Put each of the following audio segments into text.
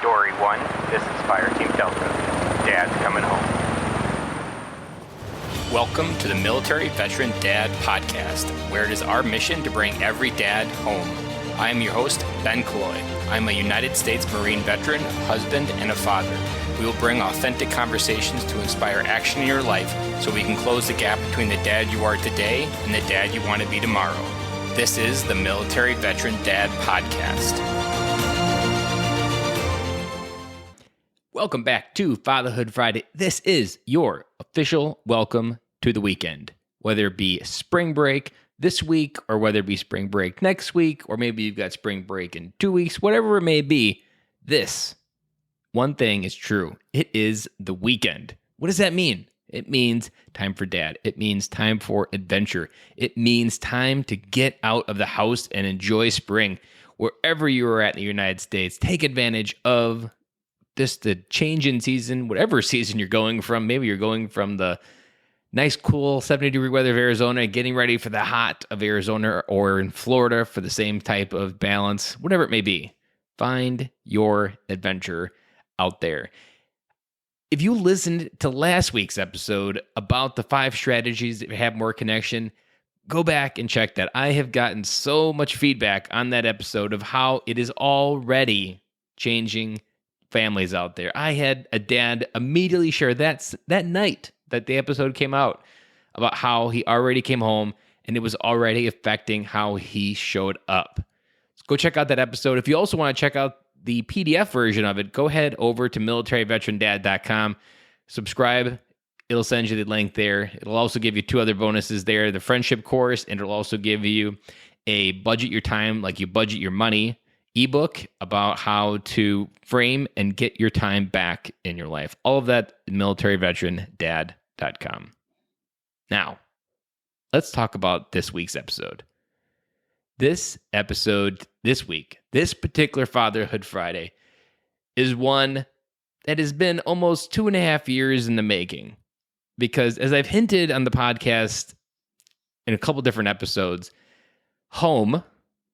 Story 1, this is Fireteam Delta. Dad's coming home. Welcome to the Military Veteran Dad Podcast, where it is our mission to bring every dad home. I am your host, Ben Killoy. I'm a United States Marine veteran, husband, and a father. We will bring authentic conversations to inspire action in your life so we can close the gap between the dad you are today and the dad you want to be tomorrow. This is the Military Veteran Dad Podcast. Welcome back to Fatherhood Friday. This is your official welcome to the weekend. Whether it be spring break this week or whether it be spring break next week, or maybe you've got spring break in 2 weeks, whatever it may be, this one thing is true. It is the weekend. What does that mean? It means time for dad. It means time for adventure. It means time to get out of the house and enjoy spring. Wherever you are at in the United States, take advantage of the change in season, whatever season you're going from. Maybe you're going from the nice, cool 70-degree weather of Arizona and getting ready for the hot of Arizona, or in Florida for the same type of balance, whatever it may be. Find your adventure out there. If you listened to last week's episode about the 5 strategies that have more connection, go back and check that. I have gotten so much feedback on that episode of how it is already changing families out there. I had a dad immediately share that night that the episode came out about how he already came home and it was already affecting how he showed up. So go check out that episode. If you also want to check out the PDF version of it, go ahead over to militaryveterandad.com, subscribe. It'll send you the link there. It'll also give you 2 other bonuses there, the friendship course, and it'll also give you a budget your time like you budget your money ebook about how to frame and get your time back in your life. All of that at militaryveterandad.com. Now, let's talk about this week's episode. This episode this week, this particular Fatherhood Friday, is one that has been almost 2.5 years in the making. Because as I've hinted on the podcast in a couple different episodes, home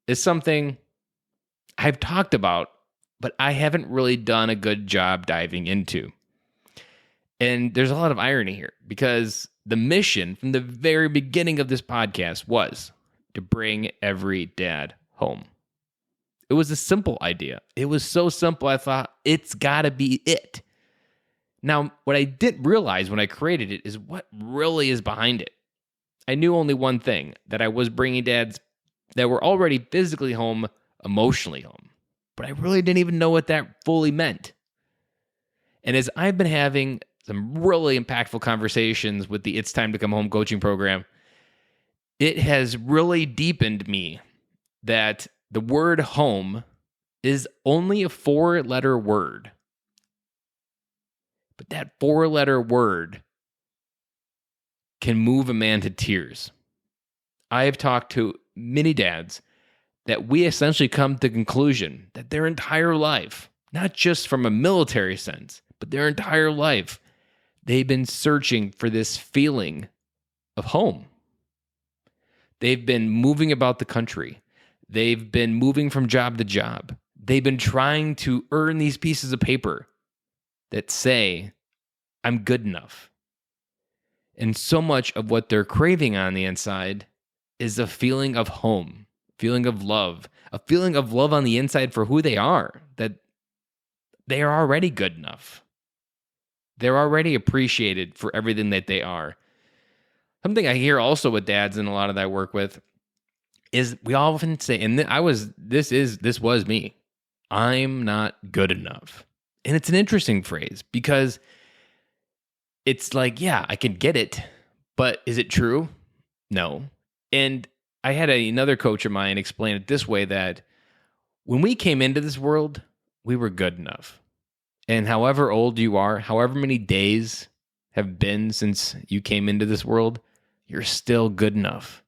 is something I've talked about, but I haven't really done a good job diving into. And there's a lot of irony here, because the mission from the very beginning of this podcast was to bring every dad home. It was a simple idea. It was so simple, I thought, it's got to be it. Now, what I didn't realize when I created it is what really is behind it. I knew only one thing, that I was bringing dads that were already physically home, emotionally home. But I really didn't even know what that fully meant. And as I've been having some really impactful conversations with the It's Time to Come Home coaching program, it has really deepened me that the word home is only a 4-letter word. But that 4-letter word can move a man to tears. I have talked to many dads that we essentially come to the conclusion that their entire life, not just from a military sense, but their entire life, they've been searching for this feeling of home. They've been moving about the country. They've been moving from job to job. They've been trying to earn these pieces of paper that say, I'm good enough. And so much of what they're craving on the inside is a feeling of home, feeling of love, a feeling of love on the inside for who they are, that they are already good enough. They're already appreciated for everything that they are. Something I hear also with dads and a lot of that I work with is we often say, and this was me, I'm not good enough. And it's an interesting phrase because it's like, yeah, I can get it, but is it true? No. And I had another coach of mine explain it this way, that when we came into this world, we were good enough. And however old you are, however many days have been since you came into this world, you're still good enough.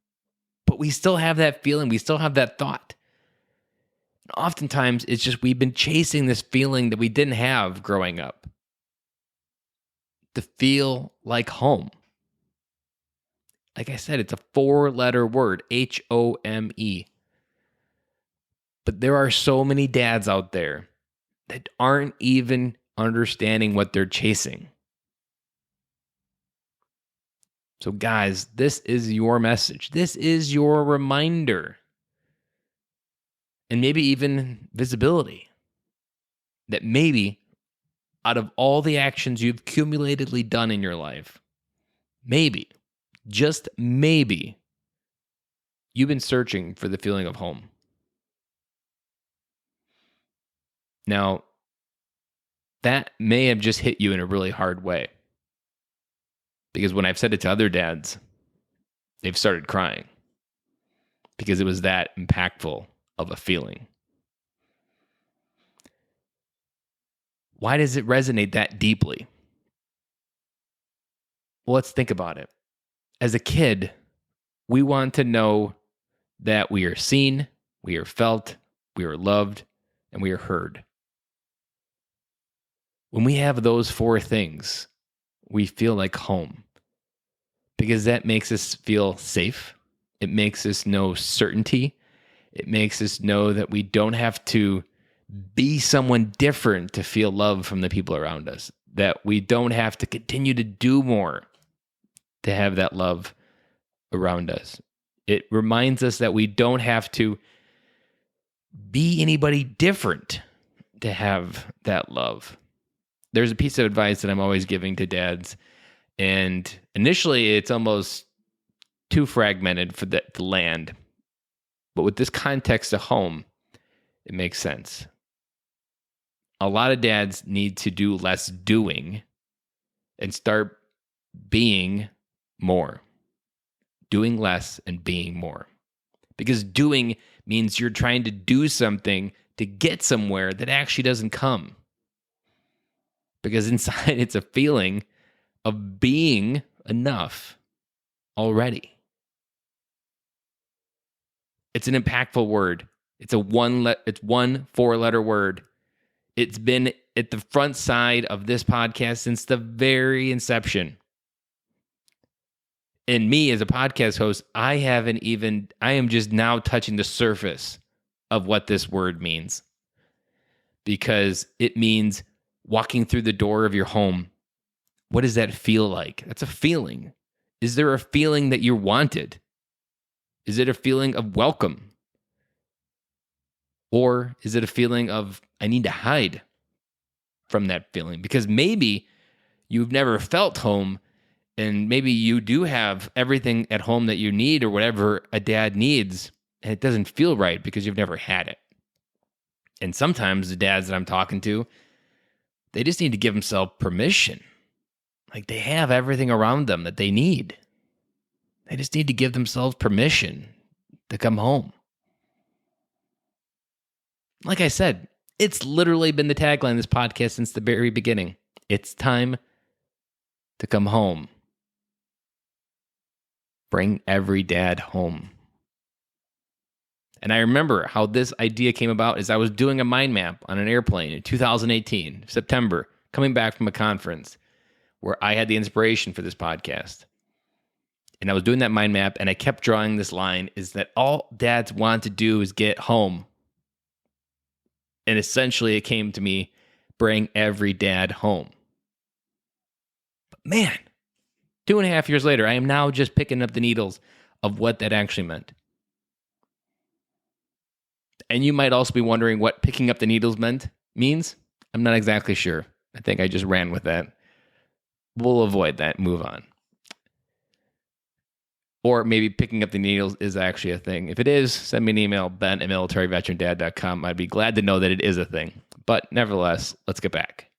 But we still have that feeling. We still have that thought. Oftentimes, it's just we've been chasing this feeling that we didn't have growing up. To feel like home. Like I said, it's a 4-letter word, H-O-M-E. But there are so many dads out there that aren't even understanding what they're chasing. So, guys, this is your message. This is your reminder. And maybe even visibility that maybe out of all the actions you've cumulatedly done in your life, maybe, just maybe, you've been searching for the feeling of home. Now, that may have just hit you in a really hard way. Because when I've said it to other dads, they've started crying. Because it was that impactful of a feeling. Why does it resonate that deeply? Well, let's think about it. As a kid, we want to know that we are seen, we are felt, we are loved, and we are heard. When we have those four things, we feel like home because that makes us feel safe. It makes us know certainty. It makes us know that we don't have to be someone different to feel love from the people around us, that we don't have to continue to do more to have that love around us. It reminds us that we don't have to be anybody different to have that love. There's a piece of advice that I'm always giving to dads, and initially it's almost too fragmented for that to land. But with this context of home, it makes sense. A lot of dads need to do less doing and start being more. Doing less and being more. Because doing means you're trying to do something to get somewhere that actually doesn't come. Because inside it's a feeling of being enough already. It's an impactful word. It's one 4-letter word. It's been at the front side of this podcast since the very inception. And me as a podcast host, I am just now touching the surface of what this word means. Because it means walking through the door of your home. What does that feel like? That's a feeling. Is there a feeling that you're wanted? Is it a feeling of welcome? Or is it a feeling of, I need to hide from that feeling? Because maybe you've never felt home, and maybe you do have everything at home that you need or whatever a dad needs, and it doesn't feel right because you've never had it. And sometimes the dads that I'm talking to, they just need to give themselves permission. Like they have everything around them that they need. They just need to give themselves permission to come home. Like I said, it's literally been the tagline of this podcast since the very beginning. It's time to come home. Bring every dad home. And I remember how this idea came about as I was doing a mind map on an airplane in 2018, September, coming back from a conference where I had the inspiration for this podcast. And I was doing that mind map, and I kept drawing this line, is that all dads want to do is get home. And essentially it came to me, bring every dad home. But man, 2.5 years later, I am now just picking up the needles of what that actually meant. And you might also be wondering what picking up the needles means. I'm not exactly sure. I think I just ran with that. We'll avoid that. Move on. Or maybe picking up the needles is actually a thing. If it is, send me an email, ben@militaryveterandad.com. I'd be glad to know that it is a thing. But nevertheless, let's get back.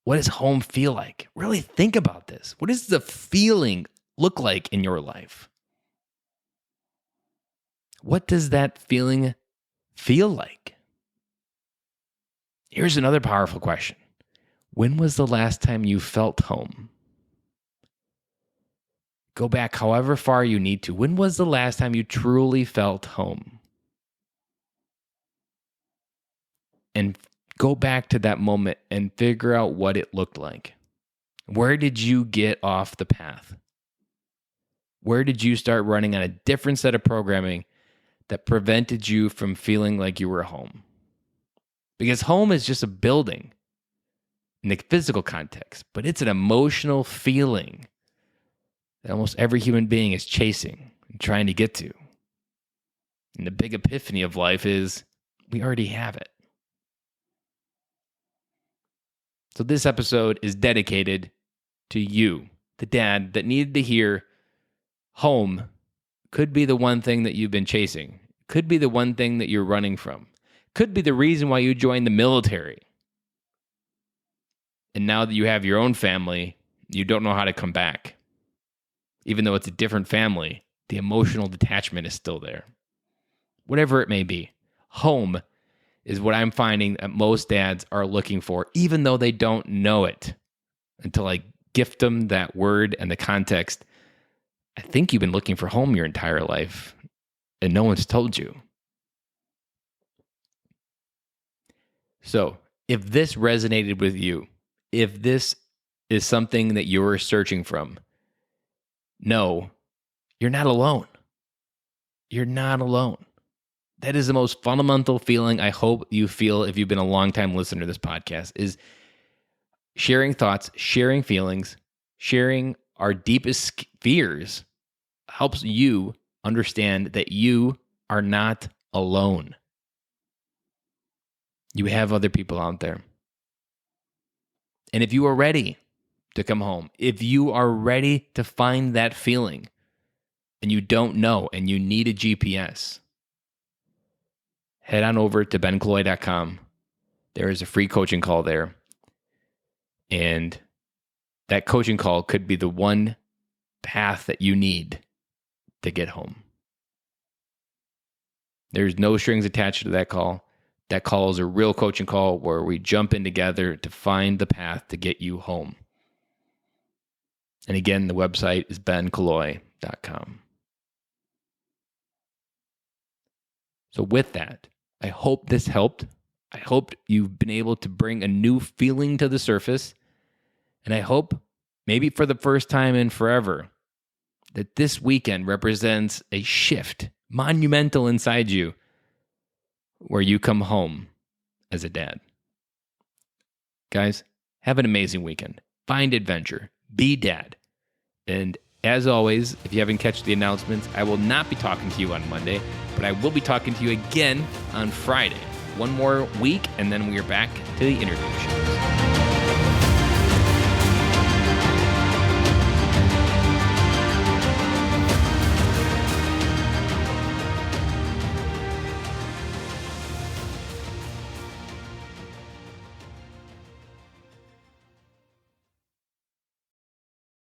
What does home feel like? Really think about this. What does the feeling look like in your life? What does that feeling feel like? Here's another powerful question. When was the last time you felt home? Go back however far you need to. When was the last time you truly felt home? And go back to that moment and figure out what it looked like. Where did you get off the path? Where did you start running on a different set of programming that prevented you from feeling like you were home? Because home is just a building in the physical context, but it's an emotional feeling that almost every human being is chasing and trying to get to. And the big epiphany of life is we already have it. So this episode is dedicated to you, the dad that needed to hear home could be the one thing that you've been chasing, could be the one thing that you're running from, could be the reason why you joined the military. And now that you have your own family, you don't know how to come back. Even though it's a different family, the emotional detachment is still there. Whatever it may be, home is what I'm finding that most dads are looking for, even though they don't know it. Until I gift them that word and the context, I think you've been looking for home your entire life, and no one's told you. So, if this resonated with you, if this is something that you're searching from, no, you're not alone. You're not alone. That is the most fundamental feeling I hope you feel if you've been a long-time listener to this podcast, is sharing thoughts, sharing feelings, sharing our deepest fears helps you understand that you are not alone. You have other people out there. And if you are ready to come home, if you are ready to find that feeling and you don't know and you need a GPS, head on over to bencloy.com. There is a free coaching call there. And that coaching call could be the one path that you need to get home. There's no strings attached to that call. That call is a real coaching call where we jump in together to find the path to get you home. And again, the website is bencloy.com. So with that, I hope this helped. I hope you've been able to bring a new feeling to the surface. And I hope, maybe for the first time in forever, that this weekend represents a shift, monumental inside you, where you come home as a dad. Guys, have an amazing weekend. Find adventure. Be dad. And as always, if you haven't catch the announcements, I will not be talking to you on Monday, but I will be talking to you again on Friday. One more week, and then we are back to the interview shows.